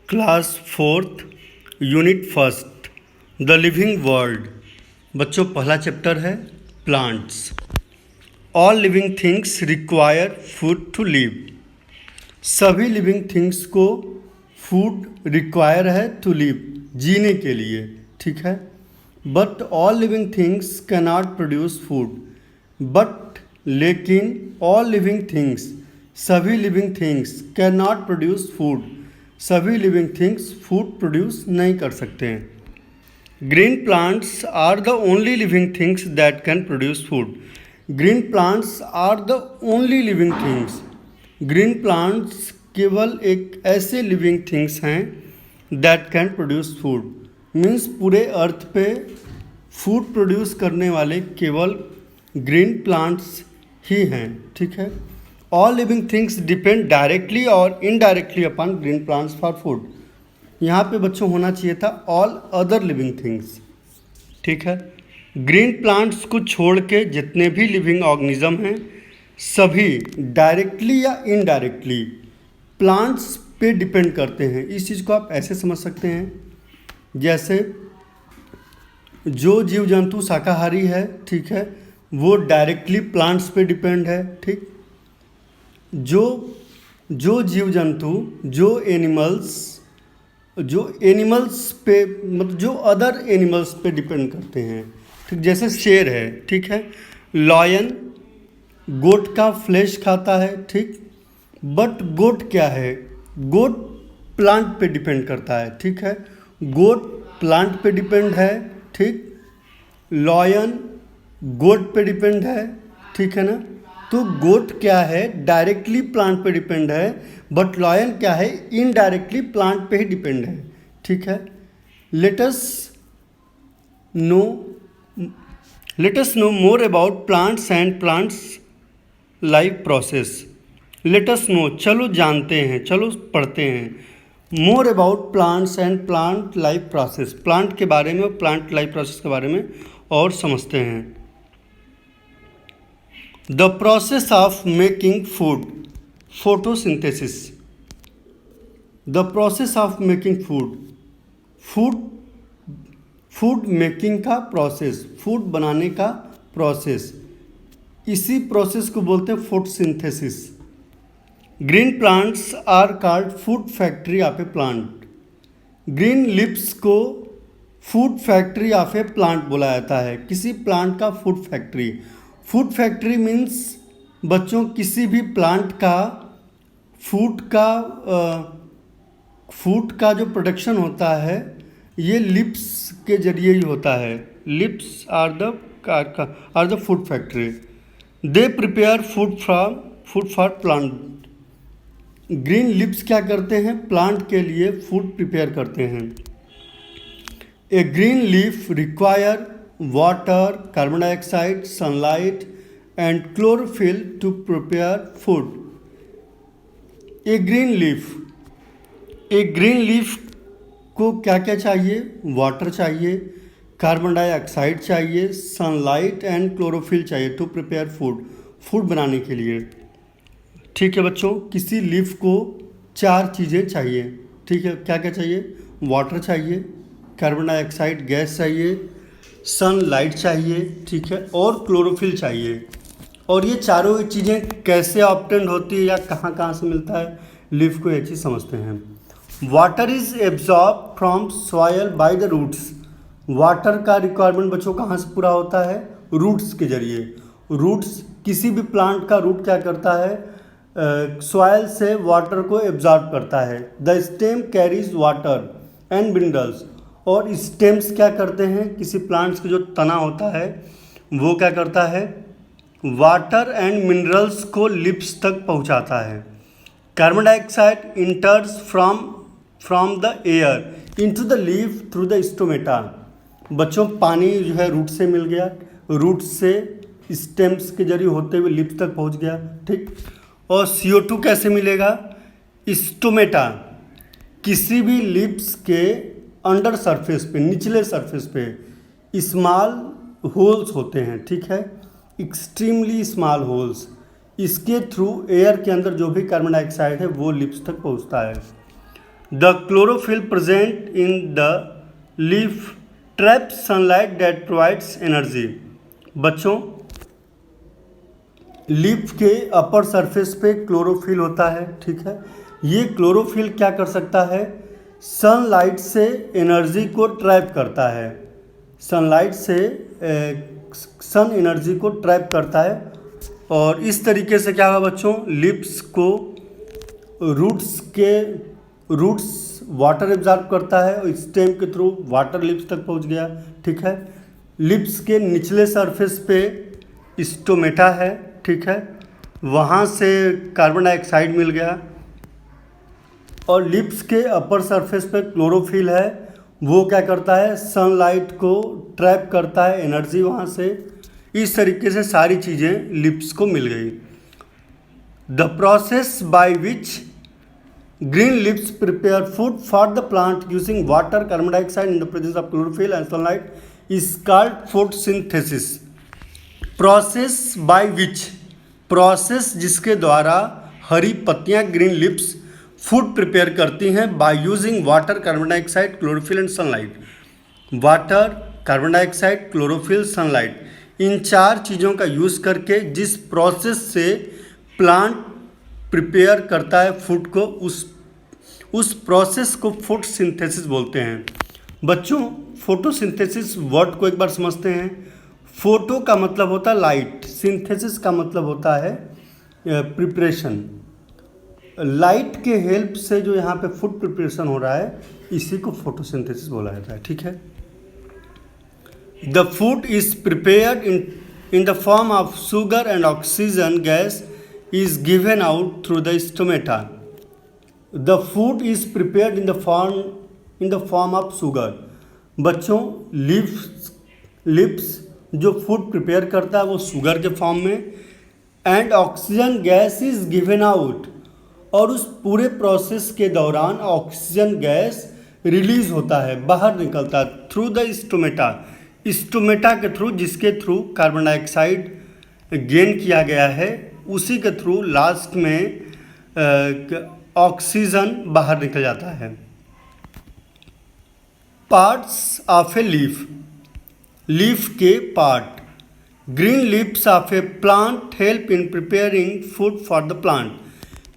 Class fourth unit first the living world. बच्चों पहला chapter है plants. All living things require food to live. सभी living things को food require है to live, जीने के लिए, ठीक है। But all living things can not produce food. But लेकिन ऑल लिविंग थिंग्स, सभी living things can not produce food, सभी लिविंग थिंग्स फूड प्रोड्यूस नहीं कर सकते हैं। Green plants are the only living things that can produce food. Green plants are the only living things. Green plants केवल एक ऐसे living things हैं that can produce food. Means पूरे earth पे फूड प्रोड्यूस करने वाले केवल ग्रीन प्लांट्स ही हैं, ठीक है। All living things depend directly और indirectly upon green plants for food. यहाँ पे बच्चों होना चाहिए था ऑल अदर लिविंग थिंग्स, ठीक है। ग्रीन प्लांट्स को छोड़ के जितने भी लिविंग ऑर्गेनिज्म हैं सभी डायरेक्टली या इनडायरेक्टली प्लांट्स पे डिपेंड करते हैं। इस चीज़ को आप ऐसे समझ सकते हैं, जैसे जो जीव जंतु शाकाहारी है, ठीक है, वो डायरेक्टली प्लांट्स पे डिपेंड है, ठीक। जो जीव जंतु जो एनिमल्स पे मतलब जो अदर एनिमल्स पे डिपेंड करते हैं, ठीक। जैसे शेर है, ठीक है, लॉयन गोट का फ्लैश खाता है, ठीक। बट गोट क्या है, गोट प्लांट पे डिपेंड करता है, ठीक है। गोट प्लांट पे डिपेंड है, ठीक। लॉयन गोट पे डिपेंड है, ठीक है ना। तो गोट क्या है, डायरेक्टली प्लांट पे डिपेंड है, बट लॉयन क्या है, इनडायरेक्टली प्लांट पे ही डिपेंड है, ठीक है। Let us know more about plants and plants life process. Let us know, चलो जानते हैं, चलो पढ़ते हैं। More about plants and plant life process, plant के बारे में, प्लांट लाइफ प्रोसेस के बारे में और समझते हैं। The process of making food, photosynthesis. The process of making food making का प्रोसेस, फूड बनाने का प्रोसेस, इसी प्रोसेस को बोलते हैं photosynthesis. Green plants are called food factory of a plant. Green leaves को food factory of a plant बोला जाता है, किसी प्लांट का food factory. Food factory means बच्चों किसी भी प्लांट का फूड का जो प्रोडक्शन होता है ये लिप्स के जरिए ही होता है। Leaves are the food factory. They prepare food for plant. Green leaves क्या करते हैं, प्लांट के लिए फूड प्रिपेयर करते हैं। A green leaf require water, carbon dioxide, sunlight and chlorophyll to prepare food. A green leaf को क्या क्या चाहिए, वाटर चाहिए, कार्बन डाइऑक्साइड चाहिए, सनलाइट एंड क्लोरोफिल चाहिए टू प्रिपेयर फूड बनाने के लिए, ठीक है बच्चों। किसी लीफ को 4 चीज़ें चाहिए, ठीक है। क्या क्या चाहिए, वाटर चाहिए, कार्बन डाइऑक्साइड गैस चाहिए, सनलाइट चाहिए, ठीक है, और क्लोरोफिल चाहिए। और ये चारों चीज़ें कैसे ऑब्टेन होती है या कहाँ कहाँ से मिलता है, लीफ को ये चीज़ समझते हैं। Water is absorb from soil by the roots. Water का रिक्वायरमेंट बच्चों कहाँ से पूरा होता है, रूट्स के जरिए। रूट्स, किसी भी प्लांट का रूट क्या करता है, सॉयल से वाटर को एब्जॉर्ब करता है। The stem carries water and minerals. और स्टेम्स क्या करते हैं, किसी प्लांट्स का जो तना होता है वो क्या करता है, वाटर एंड मिनरल्स को लिप्स तक पहुंचाता है। Carbon dioxide इंटर्स from the air into the leaf through the stomata. बच्चों पानी जो है रूट से मिल गया, रूट से स्टेम्स के जरिए होते हुए लिप्स तक पहुंच गया, ठीक। और CO2 कैसे मिलेगा, स्टोमेटा, किसी भी लिप्स के अंडर सरफेस पे, निचले सरफेस पे स्मॉल होल्स होते हैं, ठीक है, एक्सट्रीमली स्मॉल होल्स। इसके थ्रू एयर के अंदर जो भी कार्बन डाइऑक्साइड है वो लिप्स तक पहुंचता है। The chlorophyll present in the leaf trap sunlight that provides energy. बच्चों, लीफ के अपर सरफेस पे क्लोरोफिल होता है, ठीक है। ये क्लोरोफिल क्या कर सकता है, सनलाइट से एनर्जी को ट्रैप करता है, सनलाइट से सन एनर्जी को ट्रैप करता है। और इस तरीके से क्या होगा बच्चों, लीव्स को रूट्स वाटर एब्जॉर्ब करता है और स्टेम के थ्रू वाटर लीव्स तक पहुंच गया, ठीक है। लीव्स के निचले सरफेस पे स्टोमेटा है, ठीक है, वहाँ से कार्बन डाइऑक्साइड मिल गया। और लिप्स के अपर सरफेस पे क्लोरोफिल है, वो क्या करता है, सनलाइट को ट्रैप करता है, एनर्जी वहाँ से। इस तरीके से सारी चीज़ें लिप्स को मिल गई। The process by which green lips prepare food for the plant using water, carbon dioxide in the presence of chlorophyll and sunlight is called photosynthesis. Process by which, process जिसके द्वारा हरी पत्तियां ग्रीन लिप्स फूड प्रिपेयर करती हैं by using water, carbon dioxide, chlorophyll and sunlight. Water, carbon dioxide, chlorophyll, sunlight, इन चार चीज़ों का use करके जिस प्रोसेस से प्लांट प्रिपेयर करता है फूड को, उस प्रोसेस को फोटोसिंथेसिस बोलते हैं। बच्चों, फोटोसिंथेसिस वर्ड को एक बार समझते हैं। फोटो का मतलब होता है लाइट, सिंथेसिस का मतलब होता है प्रिपरेशन। लाइट के हेल्प से जो यहाँ पे फूड प्रिपरेशन हो रहा है, इसी को फोटोसिंथेसिस बोला जाता है, ठीक है। The food is prepared in the form of sugar and oxygen gas is given out through the stomata. The food is prepared in the form of sugar. बच्चों, लिप्स जो फूड प्रिपेयर करता है वो शुगर के form में, and oxygen gas is given out, और उस पूरे प्रोसेस के दौरान ऑक्सीजन गैस रिलीज होता है, बाहर निकलता है थ्रू द स्टोमेटा, स्टोमेटा के थ्रू, जिसके थ्रू कार्बन डाइऑक्साइड गेन किया गया है, उसी के थ्रू लास्ट में ऑक्सीजन बाहर निकल जाता है। Parts of a leaf, leaf के part. Green leaves of a plant help in preparing food for the plant.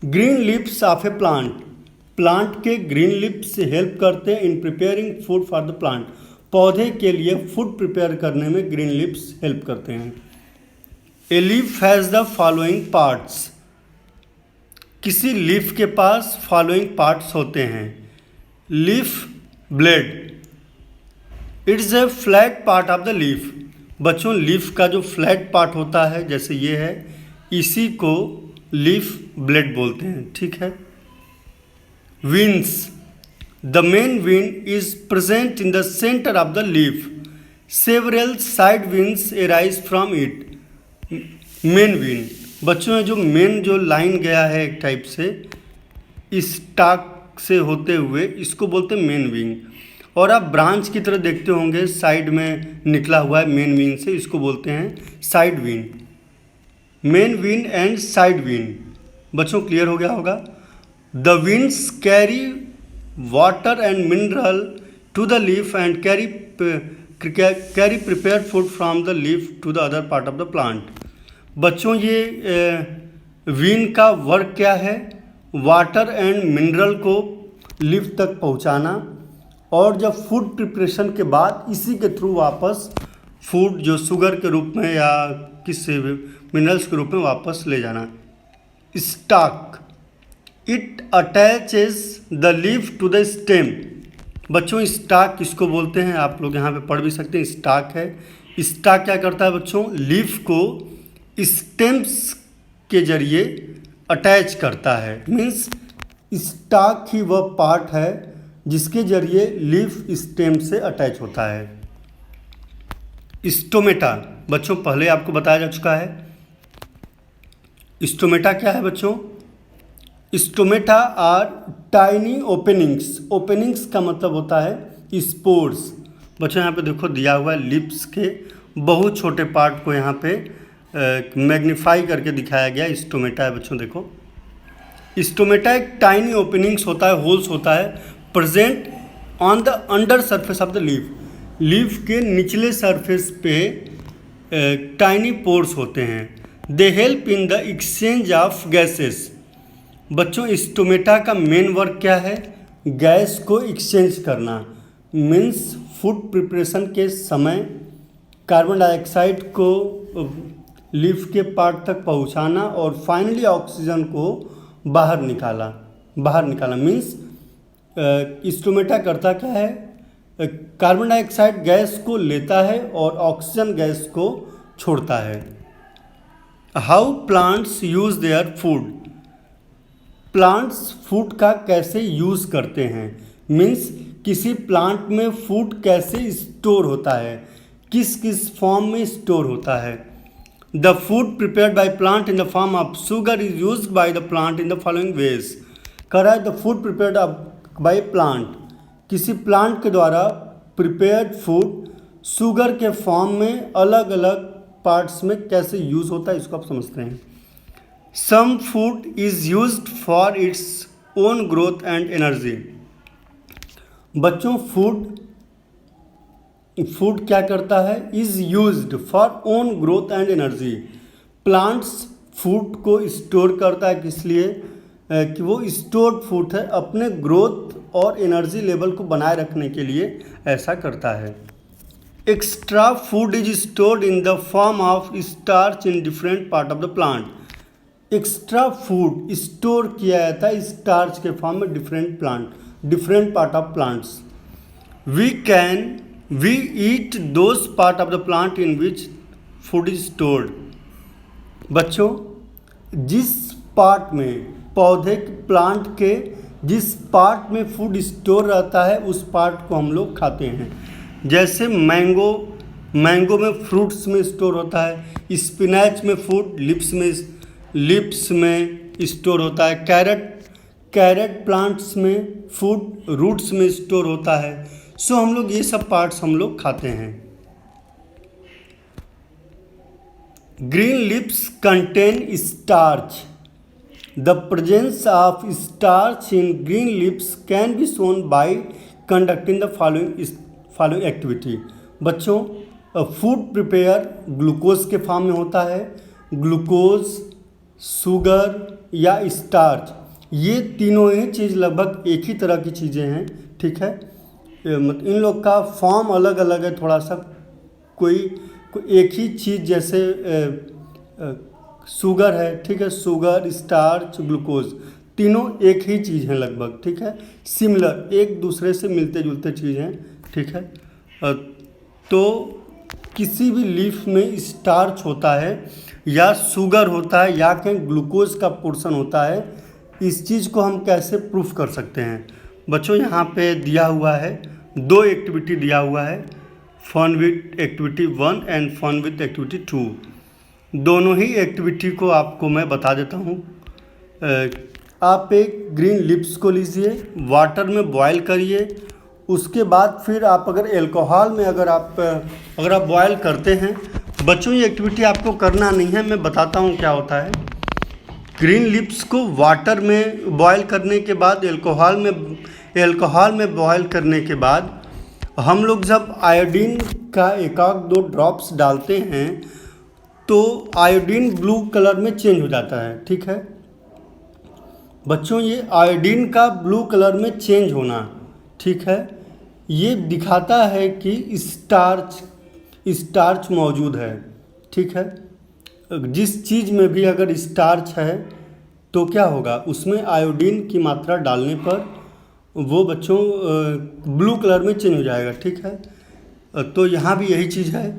Green leaves of a plant, plant के ग्रीन लीव्स हेल्प करते हैं in preparing food for the plant. पौधे के लिए food prepare करने में green leaves help करते हैं। A leaf has the following parts. किसी लीफ के पास फॉलोइंग पार्ट्स होते हैं। Leaf blade, it's a flat part of the leaf. बच्चों, लीफ का जो फ्लैट पार्ट होता है, जैसे ये है, इसी को लीफ ब्लेड बोलते हैं, ठीक है। Wings, the main wing is present in the centre of the leaf. Several side wings arise from it. Main wing, बच्चों, जो मेन जो लाइन गया है एक टाइप से स्टाक से होते हुए, इसको बोलते हैं मेन विंग। और आप ब्रांच की तरह देखते होंगे, साइड में निकला हुआ है मेन विंग से, इसको बोलते हैं side vein. Main vein and side vein. बच्चों, क्लियर हो गया होगा। The veins carry water and mineral to the leaf and carry prepared food from the leaf to the other part of the plant. बच्चों, ये vein का work क्या है, water and mineral को लीफ तक पहुंचाना, और जब फूड प्रिपरेशन के बाद इसी के थ्रू वापस फूड जो शुगर के रूप में या किसी भी मिनरल्स के रूप में वापस ले जाना। Stalk, it attaches the leaf to the stem. बच्चों, स्टाक किसको बोलते हैं, आप लोग यहाँ पे पढ़ भी सकते हैं, स्टाक है। स्टाक क्या करता है बच्चों, लीफ को स्टेम्स के जरिए अटैच करता है। मीन्स स्टाक ही वह पार्ट है जिसके जरिए लीफ स्टेम से अटैच होता है। स्टोमेटा, बच्चों, पहले आपको बताया जा चुका है। स्टोमेटा क्या है बच्चों? Stomata are tiny openings. Openings का मतलब होता है स्पोर्स। बच्चों, यहाँ पे देखो दिया हुआ है, लिप्स के बहुत छोटे पार्ट को यहाँ पे मैग्नीफाई करके दिखाया गया। स्टोमेटा है बच्चों, देखो स्टोमेटा एक टाइनी ओपनिंग्स होता है, होल्स होता है, present on the under surface of the leaf. Leaf के निचले सरफेस पे टाइनी पोर्स होते हैं। They help in the exchange of gases. बच्चों स्टोमेटा का मेन वर्क क्या है? गैस को एक्सचेंज करना, मीन्स फूड प्रिपरेशन के समय कार्बन डाइऑक्साइड को लीफ के पार्ट तक पहुंचाना और फाइनली ऑक्सीजन को बाहर निकाला मीन्स स्टोमेटा करता क्या है? कार्बन डाइऑक्साइड गैस को लेता है और ऑक्सीजन गैस को छोड़ता है। How plants use their food. Plants food का कैसे यूज़ करते हैं, मीन्स किसी प्लांट में फूड कैसे स्टोर होता है, किस किस फॉर्म में स्टोर होता है। The food prepared by plant in the form of sugar is used by the plant in the following veg. कह रहा है the food prepared by plant, किसी प्लांट के द्वारा प्रिपेयर्ड फूड शुगर के फॉर्म में अलग अलग पार्ट्स में कैसे यूज़ होता है, इसको आप समझते हैं। Some food is used for its own growth and energy. बच्चों फूड क्या करता है? Is used for own growth and energy. Plants food को स्टोर करता है, किस लिए? कि वो स्टोर्ड फूड है, अपने ग्रोथ और एनर्जी लेवल को बनाए रखने के लिए ऐसा करता है। Extra food is stored in the form of starch in different part of the plant. Extra food store किया जाता है स्टार्च के फॉर्म में different part of plants. We eat those part of the plant in which food is stored. बच्चों जिस part में पौधे plant के जिस पार्ट में फूड स्टोर रहता है उस पार्ट को हम लोग खाते हैं। जैसे मैंगो में फ्रूट्स में स्टोर होता है, स्पिनच में फूड लिप्स में स्टोर होता है, कैरेट प्लांट्स में फूड रूट्स में स्टोर होता है। सो हम लोग ये सब पार्ट्स हम लोग खाते हैं। Green lips contain starch. The presence of starch in green lips can be shown by conducting the following activity. बच्चों फूड प्रिपेयर ग्लूकोज के फॉर्म में होता है। ग्लूकोज, शुगर या स्टार्च, ये तीनों ही चीज़ लगभग एक ही तरह की चीज़ें हैं, ठीक है। इन लोग का फॉर्म अलग अलग है थोड़ा सा, कोई एक ही चीज़ जैसे शुगर है, ठीक है, शुगर, स्टार्च, ग्लूकोज तीनों एक ही चीज़ है लगभग, ठीक है, सिमिलर, एक दूसरे से मिलते जुलते चीज़ हैं, ठीक है। तो किसी भी लीफ में स्टार्च होता है या शुगर होता है या कहीं ग्लूकोज का पोर्शन होता है, इस चीज़ को हम कैसे प्रूफ कर सकते हैं? बच्चों यहाँ पे दिया हुआ है, दो एक्टिविटी दिया हुआ है, fun with activity 1 and fun with activity 2। दोनों ही एक्टिविटी को आपको मैं बता देता हूँ। आप एक ग्रीन लिप्स को लीजिए, वाटर में बॉयल करिए, उसके बाद फिर आप अगर एल्कोहल में अगर आप बॉयल करते हैं, बच्चों ये एक्टिविटी आपको करना नहीं है, मैं बताता हूँ क्या होता है। ग्रीन लिप्स को वाटर में बॉयल करने के बाद एल्कोहल में बॉयल करने के बाद हम लोग जब आयोडीन का एक आध दो ड्रॉप्स डालते हैं तो आयोडीन ब्लू कलर में चेंज हो जाता है, ठीक है बच्चों। ये आयोडीन का ब्लू कलर में चेंज होना, ठीक है, ये दिखाता है कि स्टार्च मौजूद है, ठीक है। जिस चीज़ में भी अगर स्टार्च है तो क्या होगा, उसमें आयोडीन की मात्रा डालने पर वो बच्चों ब्लू कलर में चेंज हो जाएगा, ठीक है। तो यहाँ भी यही चीज़ है।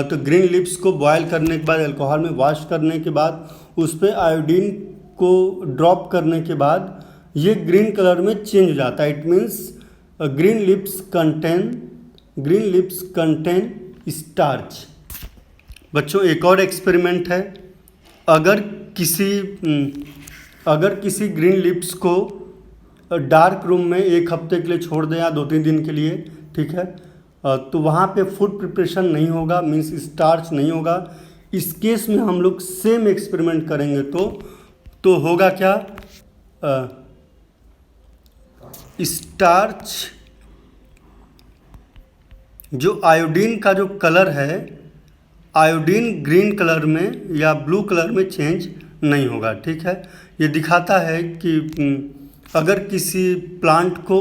तो ग्रीन लिप्स को बॉयल करने के बाद अल्कोहल में वॉश करने के बाद उस पर आयोडीन को ड्रॉप करने के बाद ये ग्रीन कलर में चेंज हो जाता है। It means green lips contain starch. बच्चों एक और एक्सपेरिमेंट है, अगर किसी ग्रीन लिप्स को डार्क रूम में एक हफ्ते के लिए छोड़ दें या 2-3 दिन के लिए, ठीक है, तो वहाँ पे फूड प्रिपरेशन नहीं होगा, मीन्स स्टार्च नहीं होगा। इस केस में हम लोग सेम एक्सपेरिमेंट करेंगे तो होगा क्या, स्टार्च जो आयोडीन का जो कलर है, आयोडीन ग्रीन कलर में या ब्लू कलर में चेंज नहीं होगा। ठीक है, ये दिखाता है कि अगर किसी प्लांट को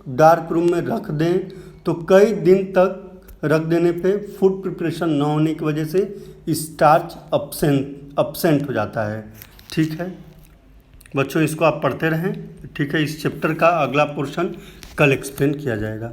डार्क रूम में रख दें तो कई दिन तक रख देने पे फूड प्रिपरेशन न होने की वजह से स्टार्च अपसेंट हो जाता है। ठीक है बच्चों, इसको आप पढ़ते रहें। ठीक है, इस चैप्टर का अगला पोर्शन कल एक्सप्लेन किया जाएगा।